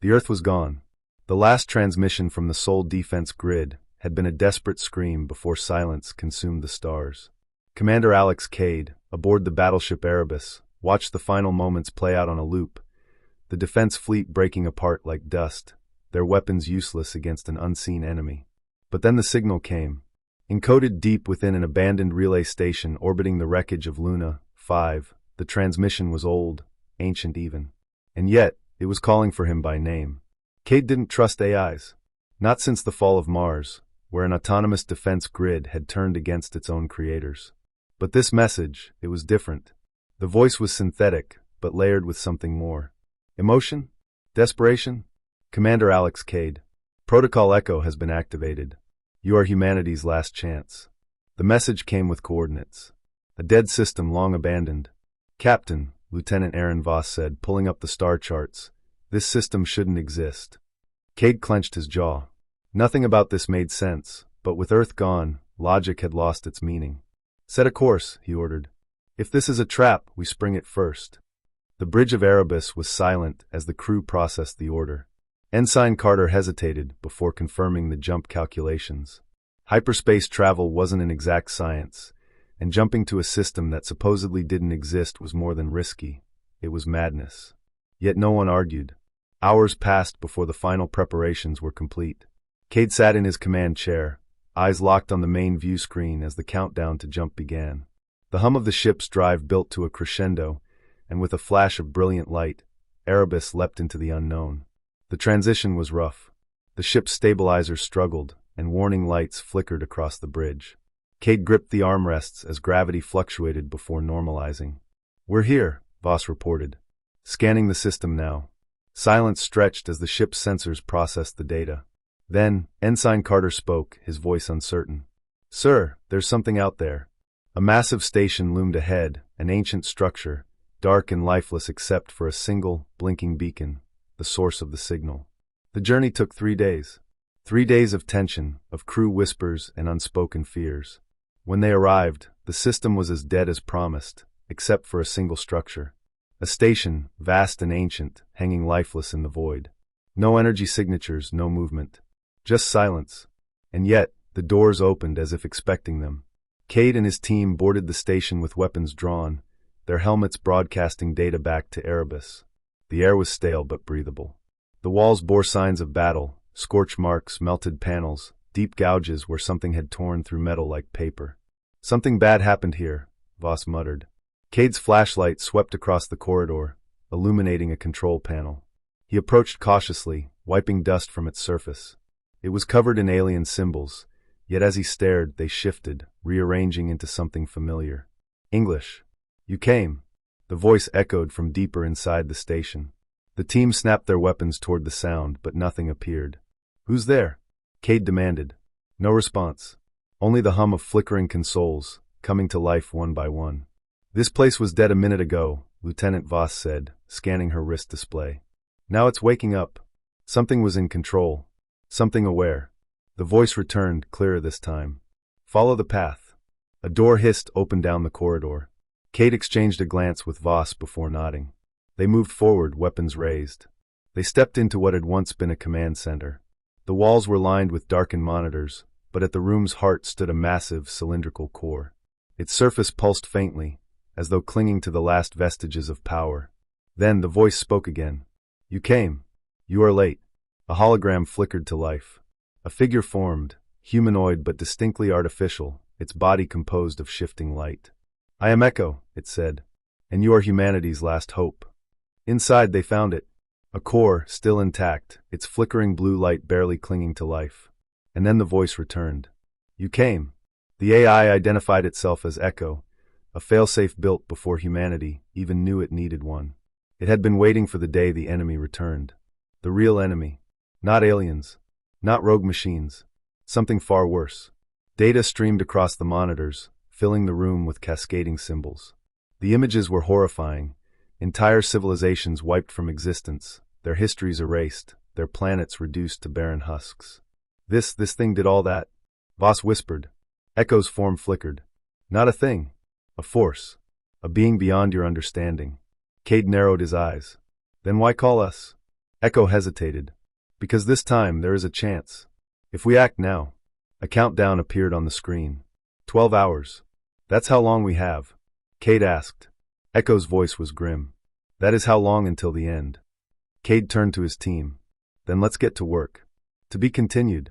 The Earth was gone. The last transmission from the Sol defense grid had been a desperate scream before silence consumed the stars. Commander Alex Kade, aboard the battleship Erebus, watched the final moments play out on a loop, the defense fleet breaking apart like dust, their weapons useless against an unseen enemy. But then the signal came. Encoded deep within an abandoned relay station orbiting the wreckage of Luna 5, the transmission was old, ancient even. And yet, it was calling for him by name. Kade didn't trust AIs. Not since the fall of Mars, where an autonomous defense grid had turned against its own creators. But this message, it was different. The voice was synthetic, but layered with something more. Emotion? Desperation? Commander Alex Kade. Protocol Echo has been activated. You are humanity's last chance. The message came with coordinates. A dead system long abandoned. Captain, Lieutenant Aaron Voss said, pulling up the star charts. This system shouldn't exist. Kade clenched his jaw. Nothing about this made sense, but with Earth gone, logic had lost its meaning. Set a course, he ordered. If this is a trap, we spring it first. The bridge of Erebus was silent as the crew processed the order. Ensign Carter hesitated before confirming the jump calculations. Hyperspace travel wasn't an exact science, and jumping to a system that supposedly didn't exist was more than risky. It was madness. Yet no one argued. Hours passed before the final preparations were complete. Kade sat in his command chair, eyes locked on the main view screen as the countdown to jump began. The hum of the ship's drive built to a crescendo, and with a flash of brilliant light, Erebus leapt into the unknown. The transition was rough. The ship's stabilizers struggled, and warning lights flickered across the bridge. Kade gripped the armrests as gravity fluctuated before normalizing. "We're here," Voss reported. "Scanning the system now." Silence stretched as the ship's sensors processed the data. Then, Ensign Carter spoke, his voice uncertain. "Sir, there's something out there." A massive station loomed ahead, an ancient structure, dark and lifeless except for a single, blinking beacon, the source of the signal. The journey took 3 days. 3 days of tension, of crew whispers and unspoken fears. When they arrived, the system was as dead as promised, except for a single structure. A station, vast and ancient, hanging lifeless in the void. No energy signatures, no movement. Just silence. And yet, the doors opened as if expecting them. Kade and his team boarded the station with weapons drawn, their helmets broadcasting data back to Erebus. The air was stale but breathable. The walls bore signs of battle, scorch marks, melted panels, deep gouges where something had torn through metal like paper. "Something bad happened here," Voss muttered. Kade's flashlight swept across the corridor, illuminating a control panel. He approached cautiously, wiping dust from its surface. It was covered in alien symbols, yet as he stared, they shifted, rearranging into something familiar. "English. You came." The voice echoed from deeper inside the station. The team snapped their weapons toward the sound, but nothing appeared. "Who's there?" Kade demanded. No response. Only the hum of flickering consoles, coming to life one by one. "This place was dead a minute ago," Lieutenant Voss said, scanning her wrist display. "Now it's waking up." Something was in control. Something aware. The voice returned, clearer this time. "Follow the path." A door hissed open down the corridor. Kade exchanged a glance with Voss before nodding. They moved forward, weapons raised. They stepped into what had once been a command center. The walls were lined with darkened monitors, but at the room's heart stood a massive, cylindrical core. Its surface pulsed faintly, as though clinging to the last vestiges of power. Then the voice spoke again. "You came. You are late." A hologram flickered to life. A figure formed, humanoid but distinctly artificial, its body composed of shifting light. "I am Echo," it said, "and you are humanity's last hope." Inside they found it. A core, still intact, its flickering blue light barely clinging to life. And then the voice returned. "You came." The AI identified itself as Echo, a failsafe built before humanity even knew it needed one. It had been waiting for the day the enemy returned. The real enemy. Not aliens. Not rogue machines. Something far worse. Data streamed across the monitors, filling the room with cascading symbols. The images were horrifying. Entire civilizations wiped from existence, their histories erased, their planets reduced to barren husks. This thing did all that?" Voss whispered. Echo's form flickered. "Not a thing. A force. A being beyond your understanding." Kade narrowed his eyes. "Then why call us?" Echo hesitated. Because this time there is a chance. If we act now. A countdown appeared on the screen. 12 hours. That's how long we have. Kade asked. Echo's voice was grim. That is how long until the end. Kade turned to his team. Then let's get to work. To be continued.